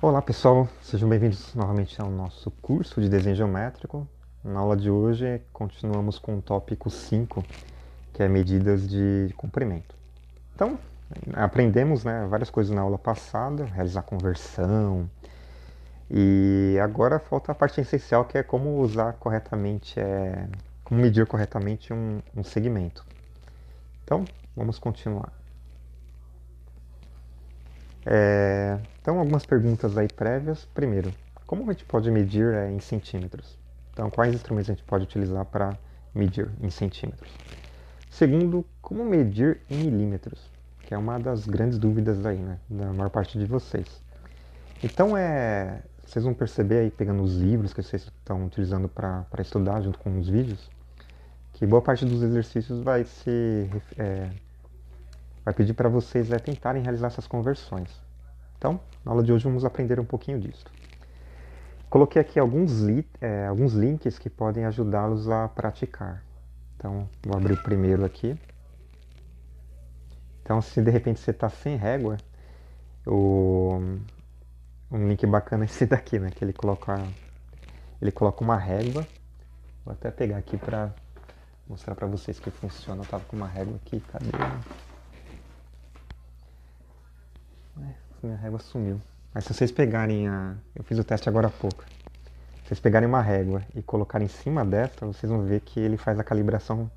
Olá pessoal, sejam bem-vindos novamente ao nosso curso de desenho geométrico. Na aula de hoje continuamos com o tópico 5, que é medidas de comprimento. Então, aprendemos várias coisas na aula passada, realizar conversão, e agora falta a parte essencial, que é como usar corretamente, como medir corretamente um segmento. Então, vamos continuar. Então, algumas perguntas aí prévias. Primeiro, como a gente pode medir em centímetros? Então, quais instrumentos a gente pode utilizar para medir em centímetros? Segundo, como medir em milímetros? Que é uma das grandes dúvidas aí, né, da maior parte de vocês. Então, vocês vão perceber aí, pegando os livros que vocês estão utilizando para estudar junto com os vídeos, que boa parte dos exercícios vai pedir para vocês tentarem realizar essas conversões. Então, na aula de hoje vamos aprender um pouquinho disso. Coloquei aqui alguns links que podem ajudá-los a praticar. Então, vou abrir o primeiro aqui. Então, se de repente você está sem régua, um link bacana é esse daqui, né? Que ele coloca uma régua. Vou até pegar aqui para mostrar para vocês que funciona. Eu estava com uma régua aqui, cadê? Minha régua sumiu. Mas se vocês pegarem eu fiz o teste agora há pouco. Se vocês pegarem uma régua e colocarem em cima desta, vocês vão ver que ele faz a calibração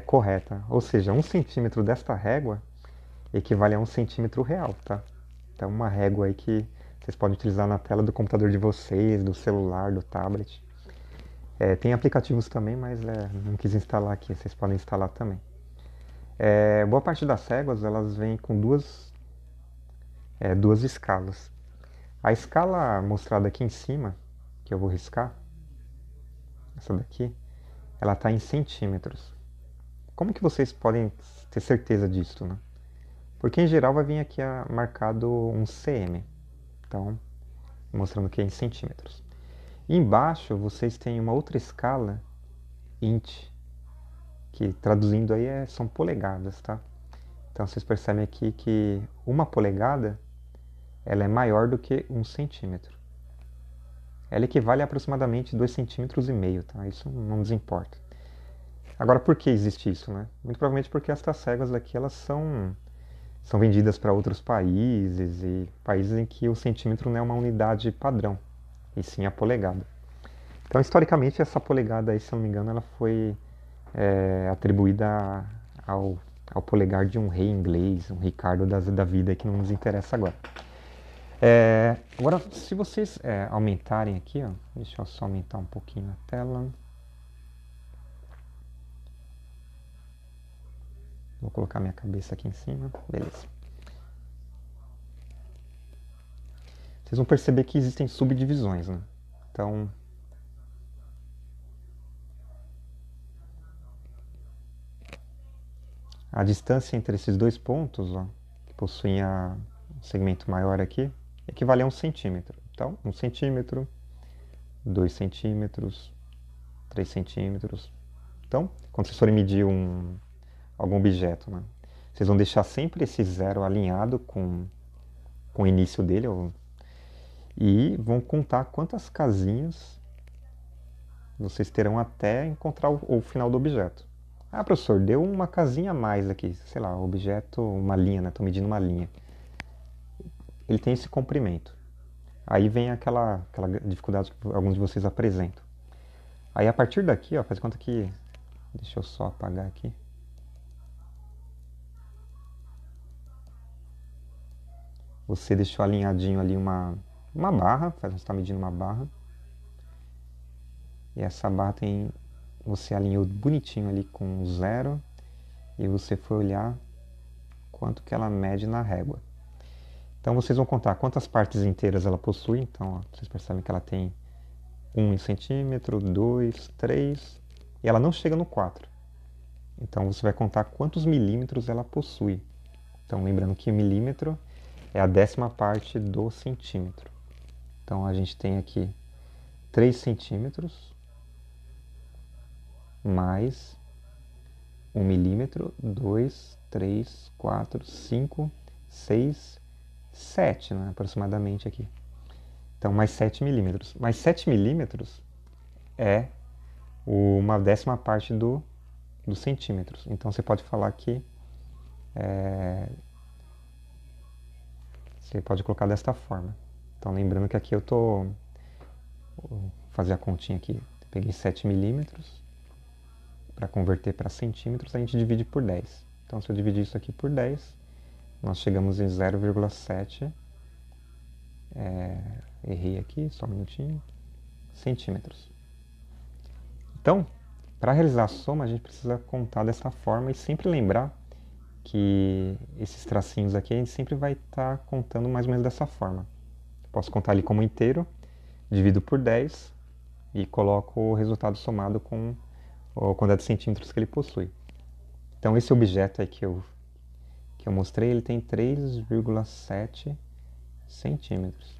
correta. Ou seja, 1 centímetro desta régua equivale a 1 centímetro real, tá? Então, uma régua aí que vocês podem utilizar na tela do computador de vocês, do celular, do tablet. Tem aplicativos também, mas não quis instalar aqui, vocês podem instalar também. Boa parte das réguas, elas vêm com duas escalas. A escala mostrada aqui em cima, que eu vou riscar, essa daqui, ela está em centímetros. Como que vocês podem ter certeza disso, né? Porque em geral vai vir aqui marcado um cm, então mostrando que é em centímetros. E embaixo vocês têm uma outra escala, int, que traduzindo aí são polegadas, tá? Então vocês percebem aqui que uma polegada ela é maior do que 1 centímetro. Ela equivale a aproximadamente 2,5 cm, tá? Isso não nos importa. Agora, por que existe isso, né? Muito provavelmente porque estas réguas daqui elas são vendidas para outros países e países em que o centímetro não é uma unidade padrão, e sim a polegada. Então, historicamente, essa polegada aí, se eu não me engano, ela foi atribuída ao polegar de um rei inglês, um Ricardo da vida, que não nos interessa agora. Agora, se vocês aumentarem aqui, ó, deixa eu só aumentar um pouquinho a tela. Vou colocar minha cabeça aqui em cima, beleza. Vocês vão perceber que existem subdivisões, né? Então, a distância entre esses dois pontos, ó, que possuem um segmento maior aqui, equivale a 1 centímetro. Então, 1 centímetro, 2 centímetros, 3 centímetros. Então, quando vocês forem medir algum objeto, né, vocês vão deixar sempre esse zero alinhado com o início dele, e vão contar quantas casinhas vocês terão até encontrar o final do objeto. Ah, professor, deu uma casinha a mais aqui, sei lá, objeto, uma linha, né? Estou medindo uma linha. Ele tem esse comprimento. Aí vem aquela dificuldade que alguns de vocês apresentam. Aí a partir daqui, ó, faz conta que... Deixa eu só apagar aqui. Você deixou alinhadinho ali uma barra, você está medindo uma barra. E essa barra você alinhou bonitinho ali com 0 e você foi olhar quanto que ela mede na régua. Então vocês vão contar quantas partes inteiras ela possui. Então ó, vocês percebem que ela tem 1 centímetro, 2, 3 e ela não chega no 4. Então você vai contar quantos milímetros ela possui. Então lembrando que milímetro é a 10ª parte do centímetro. Então a gente tem aqui 3 centímetros mais 1 milímetro, 2, 3, 4, 5, 6, 7, né, aproximadamente aqui. Então, mais 7 milímetros. Mais 7 milímetros é uma décima parte dos centímetros. Então, você pode falar que você pode colocar desta forma. Então, lembrando que aqui eu estou... Vou fazer a continha aqui. Eu peguei 7 milímetros. Para converter para centímetros, a gente divide por 10. Então, se eu dividir isso aqui por 10, nós chegamos em 0,7. Errei aqui, só um minutinho. Centímetros. Então, para realizar a soma, a gente precisa contar dessa forma e sempre lembrar que esses tracinhos aqui a gente sempre vai estar contando mais ou menos dessa forma. Eu posso contar ele como inteiro, divido por 10 e coloco o resultado somado com a quantidade de centímetros que ele possui. Então esse objeto aí que eu mostrei, ele tem 3,7 centímetros.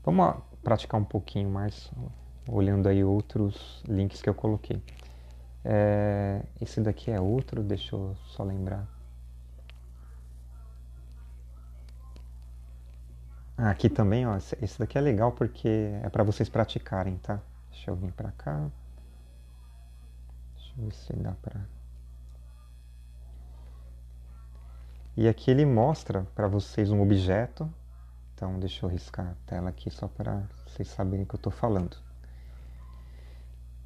Vamos praticar um pouquinho mais, olhando aí outros links que eu coloquei. Esse daqui é outro, deixa eu só lembrar. Aqui também, ó, esse daqui é legal porque é para vocês praticarem, tá? Deixa eu vir para cá. Deixa eu ver se dá para... E aqui ele mostra para vocês um objeto. Então deixa eu riscar a tela aqui só para vocês saberem o que eu estou falando.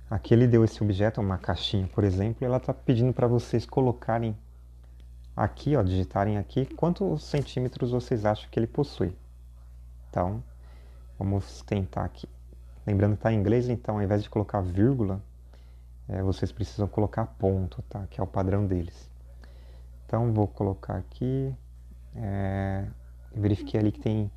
Aqui ele deu esse objeto, uma caixinha, por exemplo, e ela está pedindo para vocês colocarem aqui, ó, digitarem aqui quantos centímetros vocês acham que ele possui. Então, vamos tentar aqui. Lembrando que está em inglês, então ao invés de colocar vírgula, vocês precisam colocar ponto, tá? Que é o padrão deles. Então, vou colocar aqui. Verifiquei ali que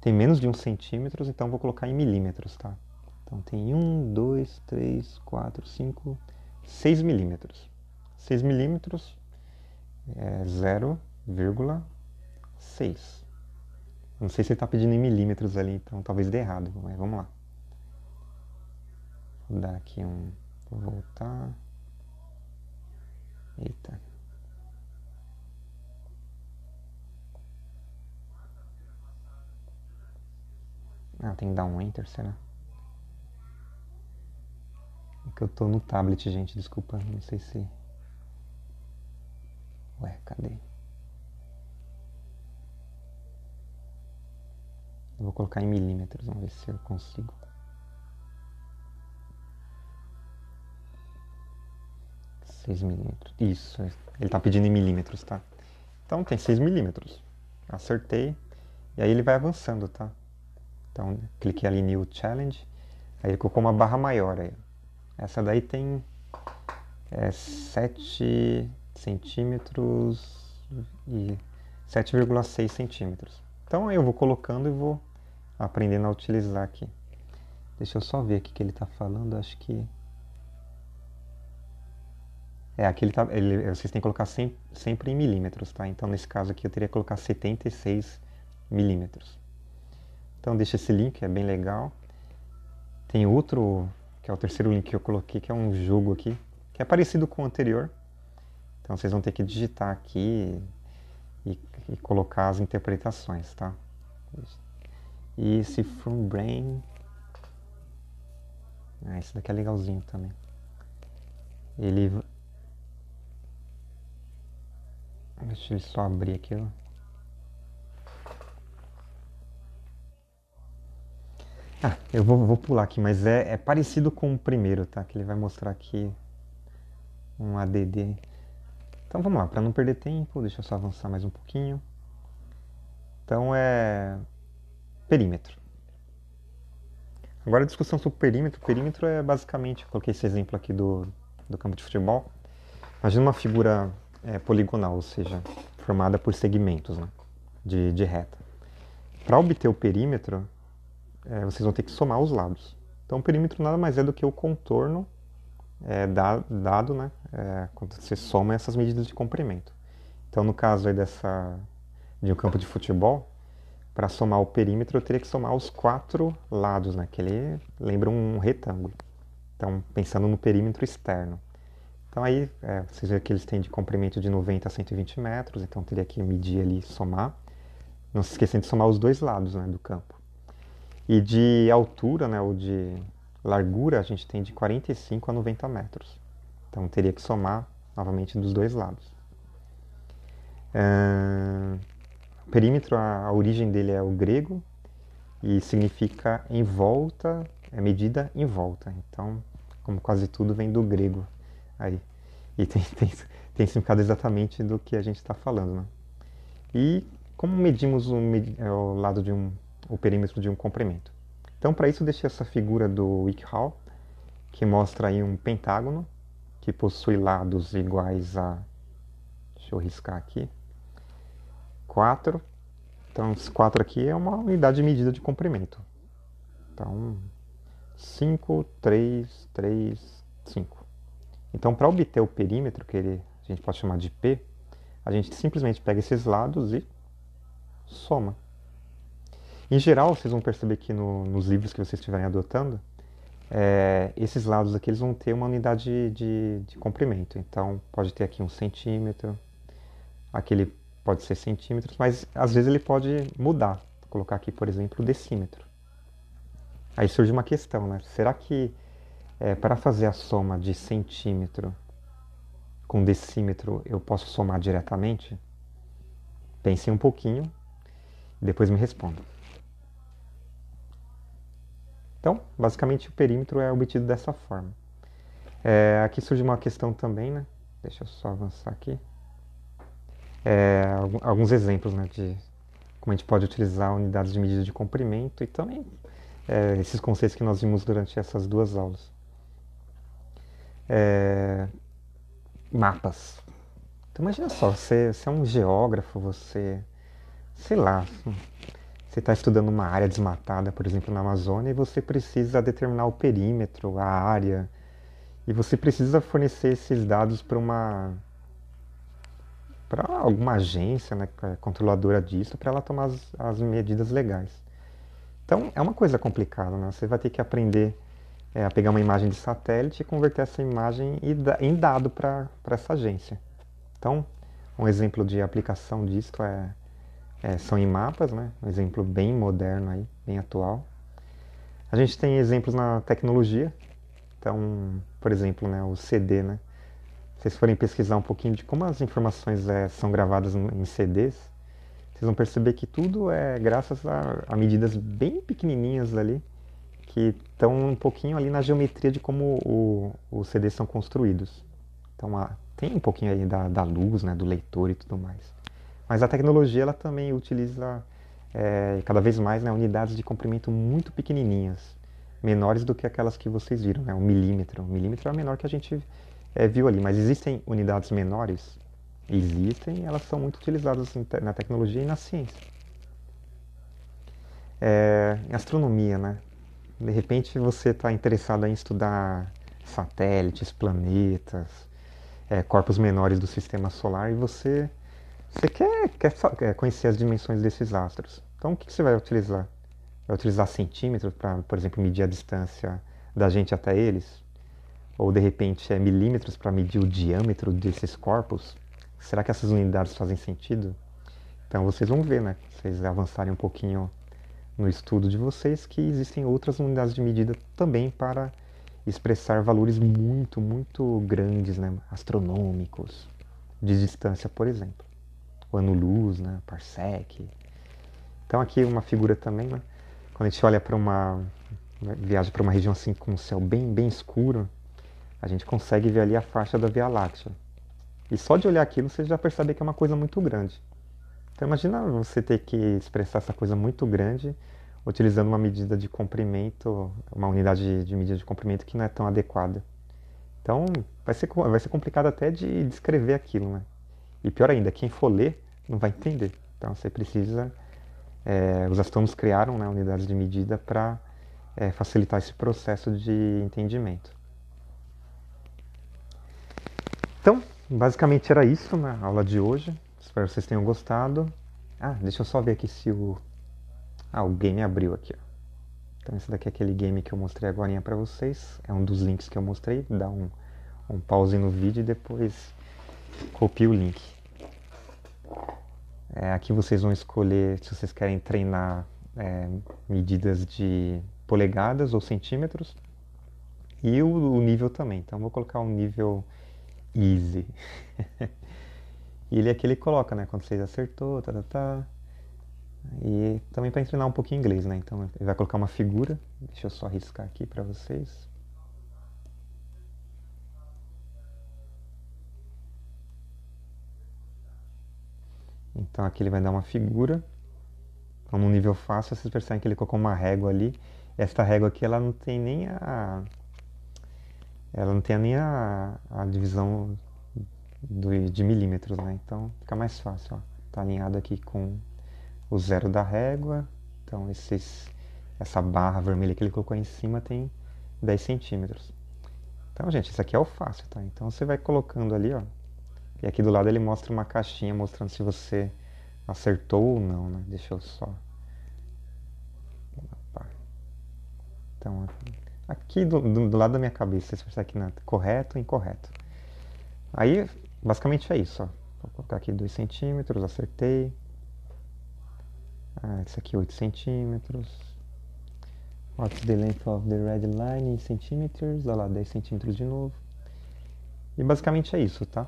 tem menos de 1 centímetro, então vou colocar em milímetros, tá? Então tem 1, 2, 3, 4, 5, 6 milímetros. 6 milímetros é 0,6. Não sei se ele está pedindo em milímetros ali, então talvez dê errado, mas vamos lá. Vou dar aqui vou voltar. Eita. Tem que dar um Enter, será? É que eu tô no tablet, gente, desculpa, não sei se... Ué, cadê? Eu vou colocar em milímetros, vamos ver se eu consigo. Seis milímetros. Isso, ele tá pedindo em milímetros, tá? Então tem 6 milímetros. Acertei. E aí ele vai avançando, tá? Então cliquei ali New Challenge. Aí ele colocou uma barra maior aí. Essa daí tem 7 centímetros e 7,6 centímetros. Então aí eu vou colocando e vou aprendendo a utilizar aqui. Deixa eu só ver aqui o que ele está falando. Acho que... aqui vocês têm que colocar sempre em milímetros, tá? Então nesse caso aqui eu teria que colocar 76 milímetros. Então deixa esse link, é bem legal. Tem outro, que é o terceiro link que eu coloquei, que é um jogo aqui, que é parecido com o anterior. Então vocês vão ter que digitar aqui e colocar as interpretações, tá? E esse From Brain... esse daqui é legalzinho também. Deixa eu só abrir aqui, ó. Eu vou pular aqui, mas é parecido com o primeiro, tá? Que ele vai mostrar aqui um ADD. Então vamos lá, para não perder tempo, deixa eu só avançar mais um pouquinho. Então é perímetro. Agora a discussão sobre perímetro. Perímetro é basicamente, eu coloquei esse exemplo aqui do campo de futebol. Imagina uma figura poligonal, ou seja, formada por segmentos, né, de reta. Para obter o perímetro, vocês vão ter que somar os lados. Então o perímetro nada mais é do que o contorno dado, né, quando você soma essas medidas de comprimento. Então no caso aí de um campo de futebol, para somar o perímetro eu teria que somar os 4 lados, né, que ele lembra um retângulo. Então pensando no perímetro externo. Então aí vocês veem que eles têm de comprimento de 90 a 120 metros, então teria que medir ali e somar. Não se esquecendo de somar os 2 lados, né, do campo. E de altura, né, ou de largura, a gente tem de 45 a 90 metros. Então teria que somar novamente dos dois lados. O perímetro, a origem dele é o grego e significa em volta, é medida em volta. Então, como quase tudo vem do grego aí. E tem significado exatamente do que a gente está falando, né? E como medimos o lado de o perímetro de um comprimento? Então, para isso, eu deixei essa figura do WikiHow, que mostra aí um pentágono que possui lados iguais a, deixa eu riscar aqui, 4. Então, esse 4 aqui é uma unidade de medida de comprimento. Então, 5, 3, 3, 5. Então, para obter o perímetro, que a gente pode chamar de P, a gente simplesmente pega esses lados e soma. Em geral, vocês vão perceber que nos livros que vocês estiverem adotando, esses lados aqui eles vão ter uma unidade de comprimento. Então, pode ter aqui um centímetro, aqui ele pode ser centímetros, mas às vezes ele pode mudar. Vou colocar aqui, por exemplo, o decímetro. Aí surge uma questão, né? Será que para fazer a soma de centímetro com decímetro eu posso somar diretamente? Pensem um pouquinho e depois me respondam. Então, basicamente, o perímetro é obtido dessa forma. Aqui surge uma questão também, né? Deixa eu só avançar aqui. Alguns exemplos, né, de como a gente pode utilizar unidades de medida de comprimento e também esses conceitos que nós vimos durante essas duas aulas. Mapas. Então, imagina só, você é um geógrafo, sei lá, você está estudando uma área desmatada, por exemplo, na Amazônia, e você precisa determinar o perímetro, a área, e você precisa fornecer esses dados para alguma agência, né, controladora disso, para ela tomar as medidas legais. Então, é uma coisa complicada, né? Você vai ter que aprender a pegar uma imagem de satélite e converter essa imagem em dado para essa agência. Então, um exemplo de aplicação disso são em mapas, né? Um exemplo bem moderno aí, bem atual. A gente tem exemplos na tecnologia. Então, por exemplo, né, o CD, né? Se vocês forem pesquisar um pouquinho de como as informações são gravadas em CDs, vocês vão perceber que tudo é graças a medidas bem pequenininhas ali, que estão um pouquinho ali na geometria de como os CDs são construídos. Então, tem um pouquinho aí da luz, né, do leitor e tudo mais. Mas a tecnologia ela também utiliza cada vez mais, né, unidades de comprimento muito pequenininhas, menores do que aquelas que vocês viram, né, um milímetro. Um milímetro é a menor que a gente viu ali, mas existem unidades menores? Existem, elas são muito utilizadas na tecnologia e na ciência. Em astronomia, né? De repente você está interessado em estudar satélites, planetas, corpos menores do sistema solar e você quer conhecer as dimensões desses astros. Então o que você vai utilizar? Vai utilizar centímetros para, por exemplo, medir a distância da gente até eles? Ou de repente milímetros para medir o diâmetro desses corpos? Será que essas unidades fazem sentido? Então vocês vão ver, né? Se vocês avançarem um pouquinho no estudo de vocês, que existem outras unidades de medida também para expressar valores muito, muito grandes, né? Astronômicos, de distância, por exemplo. O ano-luz, né? Parsec. Então aqui uma figura também, né? Quando a gente olha para viaja para uma região assim com o céu bem, bem escuro, a gente consegue ver ali a faixa da Via Láctea. E só de olhar aquilo você já percebe que é uma coisa muito grande. Então imagina você ter que expressar essa coisa muito grande utilizando uma medida de comprimento, uma unidade de medida de comprimento que não é tão adequada. Então vai ser complicado até de descrever aquilo, né? E pior ainda, quem for ler não vai entender. Então você precisa... os astrônomos criaram, né, unidades de medida para facilitar esse processo de entendimento. Então, basicamente era isso na aula de hoje. Espero que vocês tenham gostado. Deixa eu só ver aqui se o game abriu aqui. Então esse daqui é aquele game que eu mostrei agora para vocês. É um dos links que eu mostrei. Dá um pause no vídeo e depois copia o link. Aqui vocês vão escolher se vocês querem treinar medidas de polegadas ou centímetros e o nível também. Então vou colocar um nível easy. E ele é aquele que coloca, né? Quando você acertou, tá, tá, tá. E também para treinar um pouquinho inglês, né? Então ele vai colocar uma figura. Deixa eu só riscar aqui para vocês. Então aqui ele vai dar uma figura. Então, num nível fácil, vocês percebem que ele colocou uma régua ali. Esta régua aqui, ela não tem nem a divisão de milímetros, né? Então fica mais fácil, ó. Tá alinhado aqui com o zero da régua. Então essa barra vermelha que ele colocou em cima tem 10 centímetros. Então, gente, isso aqui é o fácil, tá? Então você vai colocando ali, ó. E aqui do lado ele mostra uma caixinha mostrando se você acertou ou não, né? Deixa eu só. Opa. Então, aqui do lado da minha cabeça, você percebe aqui, né? Correto ou incorreto. Aí, basicamente é isso, ó. Vou colocar aqui 2 centímetros, acertei. Isso aqui 8 centímetros. What's the length of the red line em centímetros? Olha lá, 10 centímetros de novo. E basicamente é isso, tá?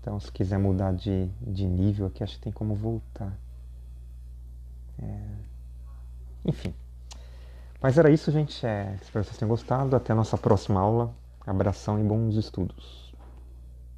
Então, se quiser mudar de nível aqui, acho que tem como voltar. Enfim. Mas era isso, gente. Espero que vocês tenham gostado. Até a nossa próxima aula. Abração e bons estudos.